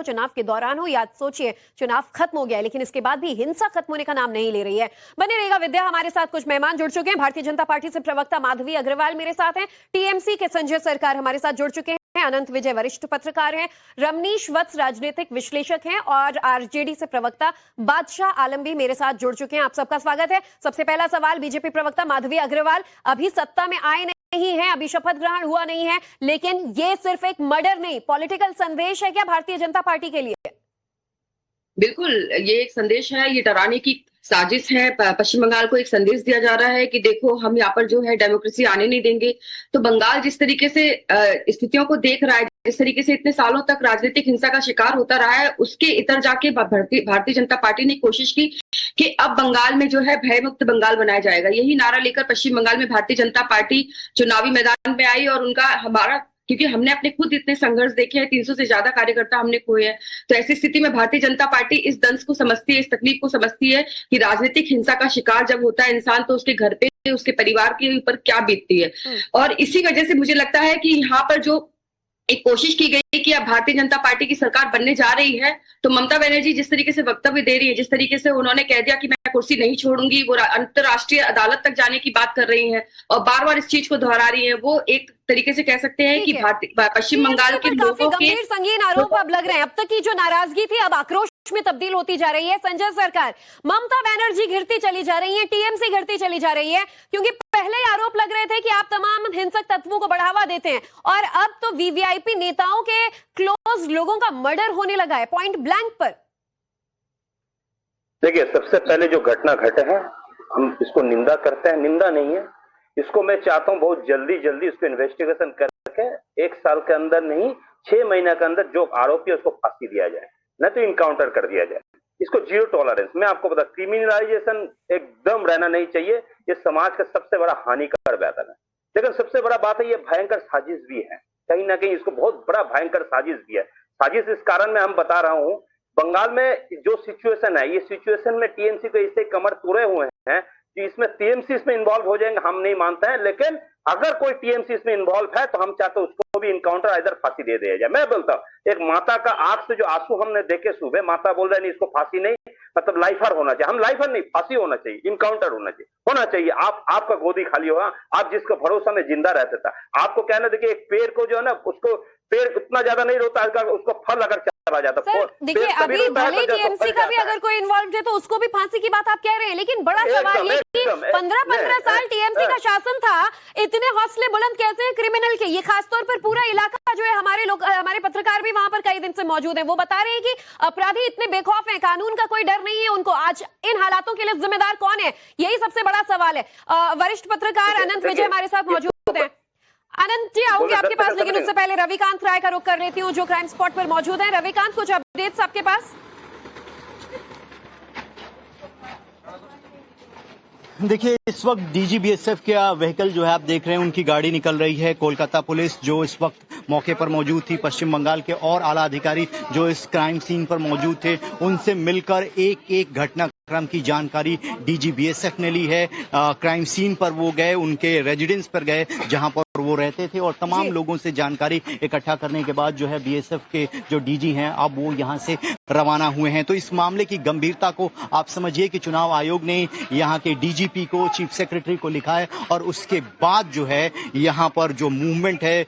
चुनाव के दौरान हो या सोचिए चुनाव खत्म हो गया, लेकिन इसके बाद भी हिंसा खत्म होने का नाम नहीं ले रही है। बने रहेगा विद्या। हमारे साथ कुछ मेहमान जुड़ चुके हैं। भारतीय जनता पार्टी से प्रवक्ता माधवी अग्रवाल मेरे साथ हैं, टीएमसी के संजय सरकार हमारे साथ जुड़ चुके हैं, अनंत विजय वरिष्ठ पत्रकार हैं, रमनीश वत्स राजनीतिक विश्लेषक हैं और आरजेडी से प्रवक्ता बादशाह आलम भी मेरे साथ जुड़ चुके हैं। आप सबका स्वागत है। सबसे पहला सवाल बीजेपी प्रवक्ता माधवी अग्रवाल, अभी सत्ता में आए नहीं है, अभी शपथ ग्रहण हुआ नहीं है, लेकिन ये सिर्फ एक मर्डर नहीं, पॉलिटिकल संदेश है क्या भारतीय जनता पार्टी के लिए? बिल्कुल, ये एक संदेश है, ये डराने की साजिश है। पश्चिम बंगाल को एक संदेश दिया जा रहा है कि देखो हम यहाँ पर जो है डेमोक्रेसी आने नहीं देंगे। तो बंगाल जिस तरीके से स्थितियों को देख रहा है, जिस तरीके से इतने सालों तक राजनीतिक हिंसा का शिकार होता रहा है, उसके इतर जाके भारतीय जनता पार्टी ने कोशिश की कि अब बंगाल में जो है भयमुक्त बंगाल बनाया जाएगा। यही नारा लेकर पश्चिम बंगाल में भारतीय जनता पार्टी चुनावी मैदान में आई और उनका क्योंकि हमने अपने खुद इतने संघर्ष देखे हैं, 300 से ज्यादा कार्यकर्ता हमने खोए हैं। तो ऐसी स्थिति में भारतीय जनता पार्टी इस दंश को समझती है, इस तकलीफ को समझती है कि राजनीतिक हिंसा का शिकार जब होता है इंसान तो उसके घर पे, उसके परिवार के ऊपर क्या बीतती है। और इसी वजह से मुझे लगता है कि यहाँ पर जो एक कोशिश की गई कि अब भारतीय जनता पार्टी की सरकार बनने जा रही है, तो ममता बनर्जी जिस तरीके से वक्तव्य दे रही है, जिस तरीके से उन्होंने कह दिया कि मैं कुर्सी नहीं छोड़ूंगी, वो अंतर्राष्ट्रीय अदालत तक जाने की बात कर रही हैं और बार बार इस चीज को दोहरा रही हैं, वो एक तरीके से कह सकते हैं कि पश्चिम बंगाल के लोगों के संगीन आरोप अब लग रहे हैं। अब तक की जो नाराजगी थी अब आक्रोश में तब्दील होती जा रही है। संजय सरकार, ममता बनर्जी घिरती चली जा रही है, टीएमसी घिरती चली जा रही है, क्योंकि पहले ही आरोप लग रहे थे कि आप तमाम हिंसक तत्वों को बढ़ावा देते हैं और अब तो वीवीआईपी नेताओं के क्लोज लोगों का मर्डर होने लगा है पॉइंट ब्लैंक पर। देखिए, सबसे पहले जो घटना घटे है हम इसको निंदा करते हैं, निंदा नहीं है इसको। मैं चाहता हूं बहुत जल्दी इसको इन्वेस्टिगेशन करके 1 साल के अंदर नहीं 6 महीने के अंदर जो आरोपी है उसको फांसी दिया जाए, न तो इनकाउंटर कर दिया जाए। इसको जीरो टॉलरेंस। मैं आपको बता, क्रिमिनलाइजेशन एकदम रहना नहीं चाहिए, ये समाज का सबसे बड़ा हानिकारक वेतन है। लेकिन सबसे बड़ा बात है ये भयंकर साजिश भी है, कहीं ना कहीं इसको बहुत बड़ा भयंकर साजिश भी है। साजिश इस कारण मैं बता रहा हूं, बंगाल में जो सिचुएशन है, ये सिचुएशन में टीएमसी को इससे कमर तोड़े हुए हैं कि इसमें टीएमसी इसमें इन्वॉल्व हो जाएंगे, हम नहीं मानते हैं। लेकिन अगर कोई टीएमसी इसमें इन्वॉल्व है तो हम चाहते हैं उसको भी इनकाउंटर इधर फांसी दे दिया जाए। मैं बोलता हूं, एक माता का आंख से जो आंसू हमने देखे सुबह, माता बोल रहे नहीं इसको फांसी नहीं, मतलब लाइफर होना चाहिए। हम लाइफर नहीं, फांसी होना चाहिए, इनकाउंटर होना चाहिए। आपका गोदी खाली होगा, आप जिसका भरोसा में जिंदा रहता था। आपको कहना, देखिए एक पेड़ को जो है ना, उसको पेड़ उतना ज्यादा नहीं रोता, उसको फल अगर चला जाता। देखिए अभी भले टीएमसी का भी अगर कोई इन्वॉल्व है तो उसको भी फांसी की बात आप कह रहे हैं, लेकिन बड़ा सवाल ये कि 15 साल टीएमसी का शासन था, इतने हौसले बुलंद कैसे हैं क्रिमिनल के? ये खासतौर पर पूरा इलाका जो है, हमारे पत्रकार भी वहां पर कई दिन से मौजूद हैं, वो बता रहे हैं कि अपराधी इतने बेखौफ हैं, कानून का कोई डर नहीं है उनको। आज इन हालातों के लिए जिम्मेदार कौन है, यही सबसे बड़ा सवाल है। वरिष्ठ पत्रकार अनंत विजय हमारे साथ मौजूद हैं। अनंत जी, आऊंगी आपके पास, लेकिन उससे पहले रविकांत राय का रुख कर लेती हूँ जो क्राइम स्पॉट पर मौजूद है। रविकांत, कुछ अपडेट्स आपके पास? देखिए, इस वक्त डीजीबीएसएफ का व्हीकल जो है आप देख रहे हैं, उनकी गाड़ी निकल रही है। कोलकाता पुलिस जो इस वक्त मौके पर मौजूद थी, पश्चिम बंगाल के और आला अधिकारी जो इस क्राइम सीन पर मौजूद थे, उनसे मिलकर एक घटनाक्रम की जानकारी डीजीबीएसएफ ने ली है। क्राइम सीन पर वो गए, उनके रेजिडेंस पर गए जहां पर वो रहते थे और तमाम लोगों से जानकारी इकट्ठा करने के बाद जो है बीएसएफ के जो डीजी हैं अब वो यहां से रवाना हुए हैं। तो इस मामले की गंभीरता को आप समझिए कि चुनाव आयोग ने यहां के डीजीपी को, चीफ सेक्रेटरी को लिखा है और उसके बाद जो है यहां पर जो मूवमेंट है,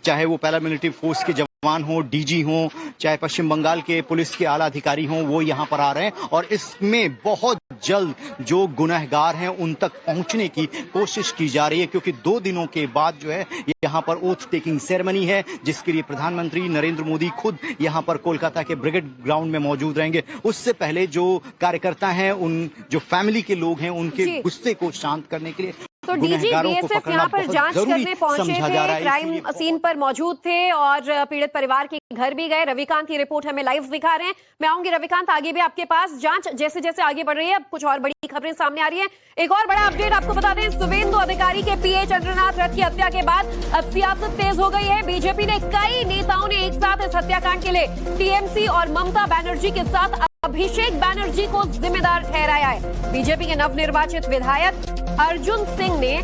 चाहे वो पैरामिलिट्री फोर्स के जवान हो, डीजी हो, चाहे पश्चिम बंगाल के पुलिस के आला अधिकारी हों, वो यहां पर आ रहे हैं और इसमें बहुत जल्द जो गुनहगार हैं उन तक पहुंचने की कोशिश की जा रही है, क्योंकि 2 दिनों के बाद जो है यहां पर ओथ टेकिंग सेरेमनी है, जिसके लिए प्रधानमंत्री नरेंद्र मोदी खुद यहां पर कोलकाता के ब्रिगेड ग्राउंड में मौजूद रहेंगे। उससे पहले जो कार्यकर्ता हैं, उन जो फैमिली के लोग हैं, उनके गुस्से को शांत करने के लिए तो डीजीबीएसएफ यहाँ पर जांच करने पहुंचे थे, क्राइम सीन पर मौजूद थे और पीड़ित परिवार के घर भी गए। रविकांत की रिपोर्ट हमें लाइव दिखा रहे हैं। मैं आऊंगी रविकांत आगे भी आपके पास। जांच जैसे जैसे आगे बढ़ रही है, अब कुछ और बड़ी खबरें सामने आ रही है। एक और बड़ा अपडेट आपको बता दें, शुभेंदु अधिकारी के पीए चंद्रनाथ रथ की हत्या के बाद अब सियासत तेज हो गई है। बीजेपी ने कई नेताओं ने एक साथ इस हत्याकांड के लिए टीएमसी और ममता बनर्जी के साथ अभिषेक बनर्जी को जिम्मेदार ठहराया है। बीजेपी के नवनिर्वाचित विधायक अर्जुन सिंह ने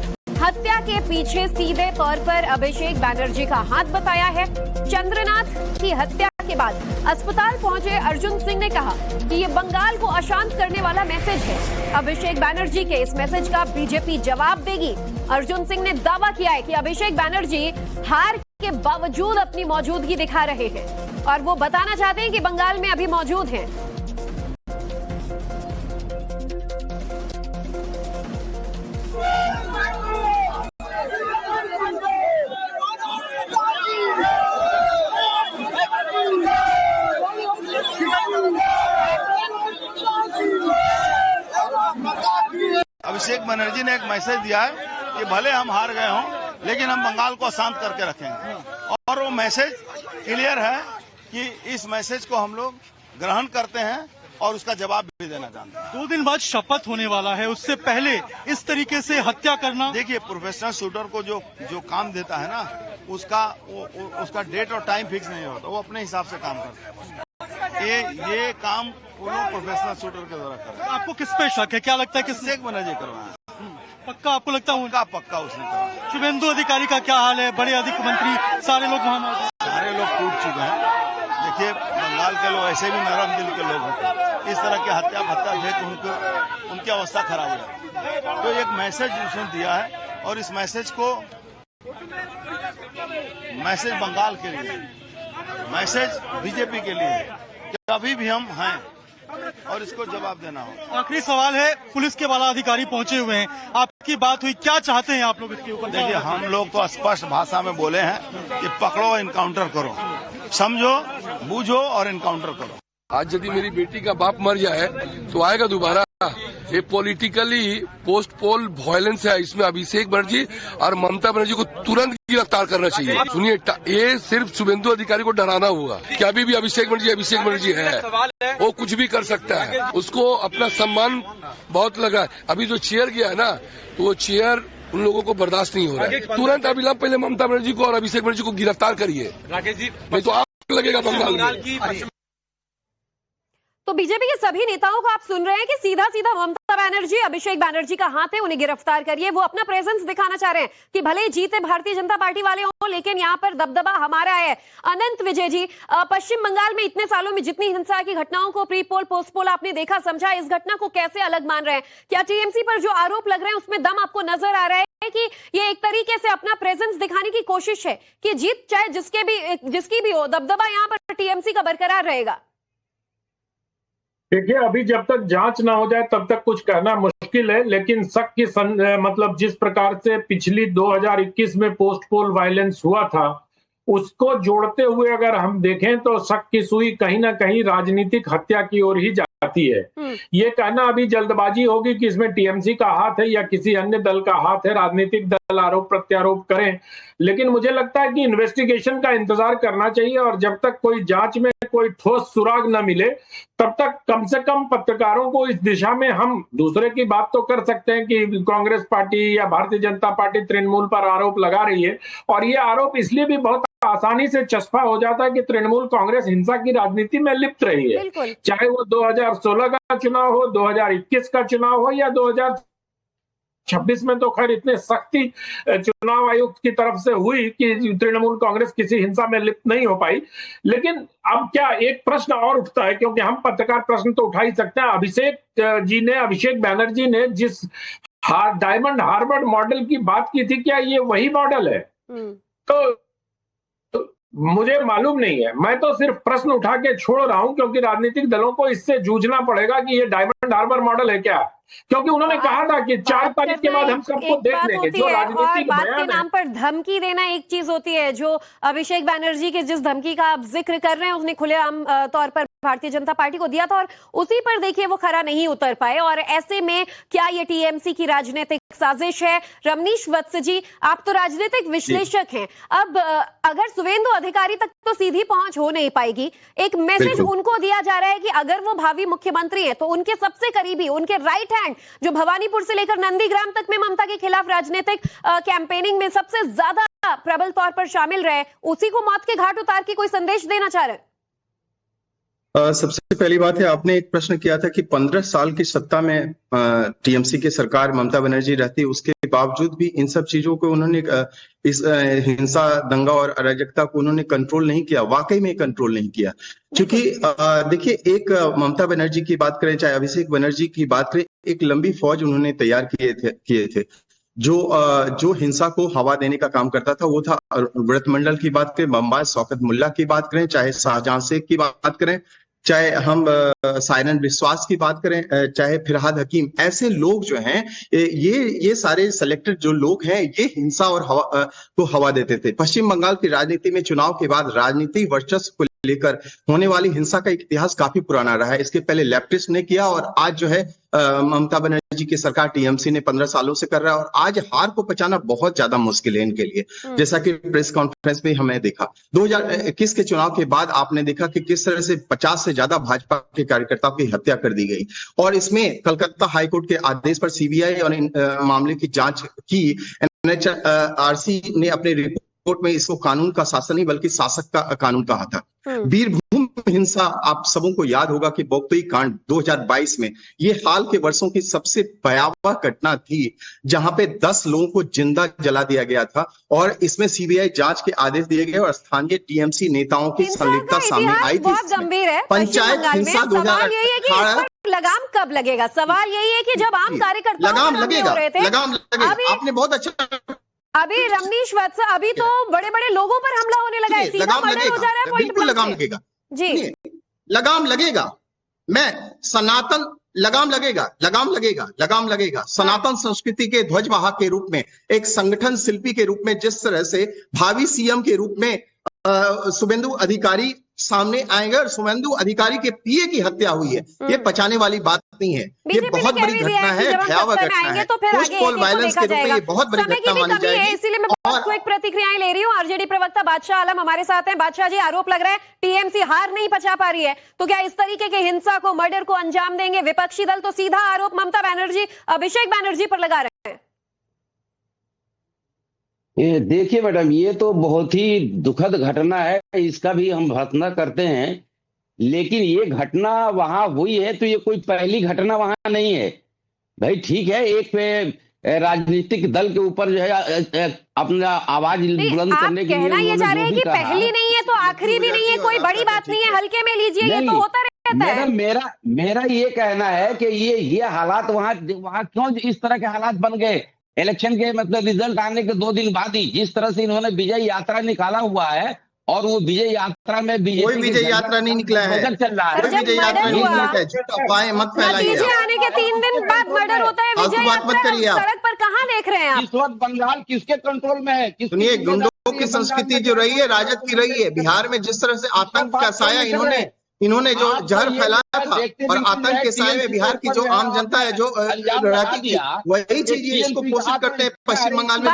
हत्या के पीछे सीधे तौर पर अभिषेक बनर्जी का हाथ बताया है। चंद्रनाथ की हत्या के बाद अस्पताल पहुंचे अर्जुन सिंह ने कहा कि ये बंगाल को अशांत करने वाला मैसेज है। अभिषेक बैनर्जी के इस मैसेज का बीजेपी जवाब देगी। अर्जुन सिंह ने दावा किया है कि अभिषेक बैनर्जी हार के बावजूद अपनी मौजूदगी दिखा रहे हैं और वो बताना चाहते हैं कि बंगाल में अभी मौजूद हैं। अभिषेक बनर्जी ने एक मैसेज दिया है कि भले हम हार गए हों लेकिन हम बंगाल को अशांत करके रखेंगे, और वो मैसेज क्लियर है कि इस मैसेज को हम लोग ग्रहण करते हैं और उसका जवाब भी देना चाहते हैं। 2 दिन बाद शपथ होने वाला है, उससे पहले इस तरीके से हत्या करना। देखिए, प्रोफेशनल शूटर को जो काम देता है ना, उसका डेट और टाइम फिक्स नहीं होता, वो अपने हिसाब से काम करता है। ये काम वो लोग प्रोफेशनल शूटर के द्वारा कर रहे हैं। आपको किस पे शक है? क्या लगता है कि अभिषेक बनर्जी करवाया? पक्का आपको लगता है? उनका पक्का उसने कहा। शुभेंदु अधिकारी का क्या हाल है? बड़े अधिक मंत्री सारे लोग वहाँ मौजूद, सारे लोग टूट चुके हैं। देखिए, बंगाल के लोग ऐसे भी नरम दिल के लोग होते हैं, इस तरह के हत्या भत्ता देख उनकी अवस्था खराब हो जाती। तो एक मैसेज उसने दिया है और इस मैसेज बंगाल के लिए, मैसेज बीजेपी के लिए कि अभी भी हम हैं और इसको जवाब देना हो। आखिरी सवाल है, पुलिस के वाला अधिकारी पहुंचे हुए हैं, आपकी बात हुई, क्या चाहते हैं आप लोग इसके ऊपर? देखिए, हम लोग तो स्पष्ट भाषा में बोले हैं कि पकड़ो, इनकाउंटर करो, समझो, बूझो और इनकाउंटर करो। आज यदि मेरी बेटी का बाप मर जाए तो आएगा दोबारा? ये पॉलिटिकली पोस्ट पोल वायलेंस है। इसमें अभिषेक बनर्जी और ममता बनर्जी को तुरंत गिरफ्तार करना चाहिए। सुनिए, ये सिर्फ शुभेंदु अधिकारी को डराना होगा कि अभी भी अभिषेक बनर्जी है, वो कुछ भी कर सकता है। उसको अपना सम्मान बहुत लगा। अभी जो चेयर गया है ना, तो वो चेयर उन लोगों को बर्दाश्त नहीं हो रहा है। तुरंत अविलंब पहले ममता बनर्जी को और अभिषेक बनर्जी को गिरफ्तार करिए, नहीं तो आग लगेगा बंगाल में। तो बीजेपी के सभी नेताओं को आप सुन रहे हैं कि सीधा सीधा ममता बनर्जी, अभिषेक बनर्जी का हाथ है, उन्हें गिरफ्तार करिए। वो अपना प्रेजेंस दिखाना चाह रहे हैं कि भले ही जीते भारतीय जनता पार्टी वाले हों, लेकिन यहाँ पर दबदबा हमारा है। अनंत विजय जी, पश्चिम बंगाल में इतने सालों में जितनी हिंसा की घटनाओं को प्री पोल पोस्ट पोल आपने देखा समझा, इस घटना को कैसे अलग मान रहे हैं? क्या टीएमसी पर जो आरोप लग रहे हैं उसमें दम आपको नजर आ रहा है कि ये एक तरीके से अपना प्रेजेंस दिखाने की कोशिश है कि जीत चाहे जिसकी भी हो, दबदबा यहाँ पर टीएमसी का बरकरार रहेगा? देखिए, अभी जब तक जांच ना हो जाए तब तक कुछ कहना मुश्किल है, लेकिन शक की मतलब जिस प्रकार से पिछली 2021 में पोस्ट पोल वायलेंस हुआ था, उसको जोड़ते हुए अगर हम देखें तो शक की सुई कहीं ना कहीं राजनीतिक हत्या की ओर ही जाती है। ये कहना अभी जल्दबाजी होगी कि इसमें टीएमसी का हाथ है या किसी अन्य दल का हाथ है। राजनीतिक दल आरोप प्रत्यारोप करें, लेकिन मुझे लगता है कि इन्वेस्टिगेशन का इंतजार करना चाहिए और जब तक कोई जांच में कोई ठोस सुराग न मिले तब तक कम से कम पत्रकारों को इस दिशा में, हम दूसरे की बात तो कर सकते हैं कि कांग्रेस पार्टी या भारतीय जनता पार्टी तृणमूल पर आरोप लगा रही है, और ये आरोप इसलिए भी बहुत आसानी से चस्पा हो जाता है कि तृणमूल कांग्रेस हिंसा की राजनीति में लिप्त रही है, चाहे वो 2016 का चुनाव हो, 2021 का चुनाव हो या 2026 में तो खैर इतने सख्ती चुनाव आयोग की तरफ से हुई कि तृणमूल कांग्रेस किसी हिंसा में लिप्त नहीं हो पाई। लेकिन अब क्या एक प्रश्न और उठता है, क्योंकि हम पत्रकार प्रश्न तो उठा ही सकते हैं। अभिषेक बैनर्जी ने जिस डायमंड हार्बर मॉडल की बात की थी, क्या ये वही मॉडल है? तो मुझे मालूम नहीं है, मैं तो सिर्फ प्रश्न उठा के छोड़ रहा हूं, क्योंकि राजनीतिक दलों को इससे जूझना पड़ेगा कि ये डायमंड हार्बर मॉडल है क्या, क्योंकि उन्होंने कहा था कि 4 तारीख के बाद हम सबको देख लेंगे। जो राजनीतिक बात के नाम पर धमकी देना एक चीज होती है, जो अभिषेक बैनर्जी के जिस धमकी का आप जिक्र कर रहे हैं उसने खुलेआम तौर पर भारतीय जनता पार्टी को दिया था और उसी पर देखिए वो खरा नहीं उतर पाए। और ऐसे में क्या ये टीएमसी की राजनीतिक साजिश है? रमनीश वत्स जी, आप तो राजनीतिक विश्लेषक हैं, अब अगर शुभेंदु अधिकारी तक तो सीधी पहुंच हो नहीं पाएगी, एक मैसेज उनको दिया जा रहा है कि अगर वो भावी मुख्यमंत्री हैं तो उनके सबसे करीबी, उनके राइट हैंड, जो भवानीपुर से लेकर नंदीग्राम तक में ममता के खिलाफ राजनीतिक कैंपेनिंग में सबसे ज्यादा प्रबल तौर पर शामिल रहे, उसी को मौत के घाट उतार के कोई संदेश देना चाह रहे हैं? सबसे पहली बात है, आपने एक प्रश्न किया था कि 15 साल की सत्ता में टीएमसी की सरकार ममता बनर्जी रहती, उसके बावजूद भी इन सब चीजों को उन्होंने इस हिंसा, दंगा और अराजकता को उन्होंने कंट्रोल नहीं किया। वाकई में कंट्रोल नहीं किया, क्योंकि देखिए, एक ममता बनर्जी की बात करें, चाहे अभिषेक बनर्जी की बात करें, एक लंबी फौज उन्होंने तैयार किए थे जो हिंसा को हवा देने का काम करता था। वो था व्रत मंडल की बात करें, बम्बाई शौकत मुल्ला की बात करें, चाहे शाहजहां शेख की बात करें, चाहे हम सायरन विश्वास की बात करें, चाहे फिरहाद हकीम, ऐसे लोग जो हैं, ये सारे सिलेक्टेड जो लोग हैं, ये हिंसा और को हवा देते थे। पश्चिम बंगाल की राजनीति में चुनाव के बाद राजनीतिक वर्चस्व को लेकर होने वाली हिंसा का इतिहास काफी पुराना रहा है। इसके पहले लेफ्टिस्ट ने किया और आज जो है ममता बनर्जी की सरकार टीएमसी ने 15 सालों से कर रहा है, और आज हार को पचाना बहुत ज्यादा मुश्किल है इनके लिए। जैसा कि प्रेस कॉन्फ्रेंस में हमने देखा 2021 के चुनाव के बाद, आपने देखा कि किस तरह से 50 से ज्यादा भाजपा के कार्यकर्ताओं की हत्या कर दी गई, और इसमें कलकत्ता हाईकोर्ट के आदेश पर सीबीआई और मामले की जांच की। एनएचआरसी ने अपने रिपोर्ट में इसको कानून का शासन नहीं बल्कि शासक का कानून कहा था। बीरभूम हिंसा, आप सबों को याद होगा कि बोगतई कांड 2022 में, ये हाल के वर्षों की सबसे भयावह घटना थी, जहां पे 10 लोगों को जिंदा जला दिया गया था, और इसमें सीबीआई जांच के आदेश दिए गए और स्थानीय टीएमसी नेताओं की संलिप्तता सामने आई थी। गंभीर है पंचायत हिंसा 2018 लगाम कब लगेगा? सवाल यही है कि जब आम कार्यकर्ता लगाम लगेगा। आपने बहुत अच्छा, अभी रमनीश वत्स, अभी तो बड़े बड़े लोगों पर हमला होने लगा है, लगाम लगेगा, बिल्कुल लगाम लगेगा जी, लगाम लगेगा। मैं सनातन लगाम लगेगा। सनातन संस्कृति के ध्वजवाहक के रूप में, एक संगठन शिल्पी के रूप में, जिस तरह से भावी सीएम के रूप में शुभेंदु अधिकारी सामने आएंगे, और शुभेंदु अधिकारी के पीए की हत्या हुई है, ये पचाने वाली बात नहीं है। ये बहुत बड़ी घटना है, भयावह घटना है। पोस्ट पोल वायलेंस के रूप में ये बहुत बड़ी घटना मानी जाएगी। इसीलिए मैं बहुत क्विक प्रतिक्रियाएं ले रही हूँ। आरजेडी प्रवक्ता बादशाह आलम हमारे साथ हैं। बादशाह जी, आरोप लग रहा है टीएमसी हार नहीं पचा पा रही है, तो क्या इस तरीके के हिंसा को, मर्डर को अंजाम देंगे? विपक्षी दल तो सीधा आरोप ममता बनर्जी, अभिषेक बनर्जी पर लगा रहे हैं। ये देखिए मैडम, ये तो बहुत ही दुखद घटना है, इसका भी हम भर्त्सना करते हैं, लेकिन ये घटना वहां हुई है तो ये कोई पहली घटना वहां नहीं है भाई। ठीक है, एक पे राजनीतिक दल के ऊपर जो है अपना आवाज बुलंद करने के लिए कहना ये चाह रहे हैं कि पहली नहीं है तो आखिरी भी नहीं है, कोई बड़ी बात नहीं है, हल्के में लीजिए, ये तो होता रहता है। मेरा ये कहना है कि ये हालात वहां क्यों इस तरह के हालात बन गए? इलेक्शन के मतलब रिजल्ट आने के 2 दिन बाद ही जिस तरह से इन्होंने विजय यात्रा निकाला हुआ है, और वो विजय यात्रा में कोई विजय यात्रा नहीं निकला है, चल रहा है, विजय यात्रा नहीं निकला है, अफवाहें मत फैलाइए। आने के 3 दिन बाद मर्डर होता है, विजय यात्रा सड़क पर कहाँ देख रहे हैं आप? इस वक्त बंगाल किसके कंट्रोल में है? सुनिए, गुंडों की संस्कृति जो रही है, राजद की रही है। बिहार में जिस तरह से आतंक का साया इन्होंने जो जहर फैलाया था, और आतंक के साए में बिहार की जो आम जनता है जो रहती थी, वही चीज इसको पोषित करते हैं पश्चिम बंगाल में।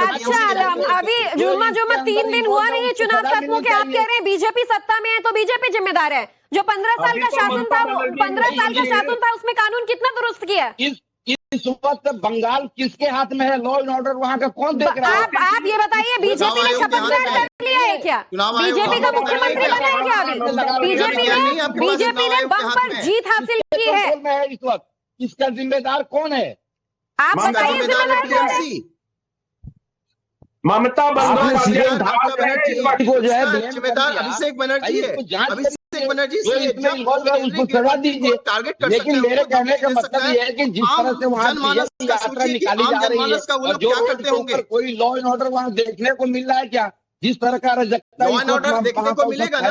अभी जुम्मा 3 दिन हुआ नहीं है चुनाव खत्म के, आप कह रहे हैं बीजेपी सत्ता में है तो बीजेपी जिम्मेदार है। जो 15 साल का शासन था, 15 साल का शासन था, उसमें कानून कितना दुरुस्त किया? इस वक्त बंगाल किसके हाथ में है? लॉ एंड ऑर्डर वहाँ का कौन देख रहा है? आप ये बताइए, बीजेपी ने शपथ ग्रहण कर लिया है क्या? बीजेपी का मुख्यमंत्री बना है क्या अभी? बीजेपी ने बम पर जीत हासिल की है। इस वक्त इसका जिम्मेदार कौन है? आप बताइए, जिम्मेदार कौन है? ममता बंदोपाध्याय को जो है जिम्मेदार अभिषेक बनर्जी है। अभिषेक बनर्जी उसको सजा दीजिए, टारगेट कर। लेकिन मेरे कहने का मतलब ये है कि जिस तरह से वहाँ यात्रा निकाली जा रही है, जो करते होंगे, कोई लॉ एंड ऑर्डर वहाँ देखने को मिल रहा है क्या? जिस तरह का लॉ एंड ऑर्डर देखने को मिलेगा ना?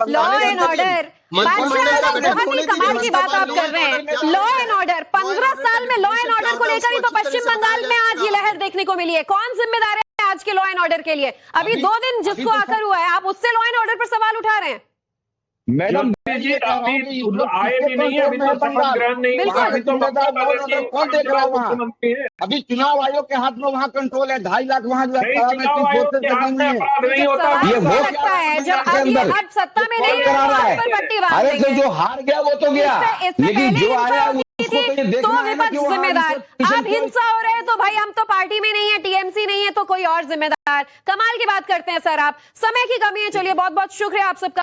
लॉ एंड ऑर्डर, बहुत ही कमाल की बात आप कर रहे हैं। लॉ एंड ऑर्डर, 15 साल में लॉ एंड ऑर्डर को लेकर ही तो पश्चिम बंगाल में आज ये लहर देखने को मिली है। कौन जिम्मेदार है आज के लॉ एंड ऑर्डर के लिए? अभी 2 दिन जिसको आकर हुआ है, आप उससे लॉ एंड ऑर्डर पर सवाल उठा रहे हैं। मैडम अभी आए भी नहीं है, अभी तो शपथ ग्रहण नहीं हुआ, अभी तो कौन देख रहा है वहाँ? अभी चुनाव आयोग के हाथ में वहाँ कंट्रोल है, 2.5 लाख वहाँ जो नहीं होता। ये वो लगता है जब अब सत्ता में नहीं है, अरे तो जो हार गया वो तो गया, लेकिन जो आया तो विपक्ष जिम्मेदार। अब हिंसा हो रहे है तो भाई हम तो पार्टी में नहीं है, टीएमसी नहीं है तो कोई और जिम्मेदार। कमाल की बात करते हैं सर आप। समय की कमी है, चलिए बहुत बहुत शुक्रिया आप सबका।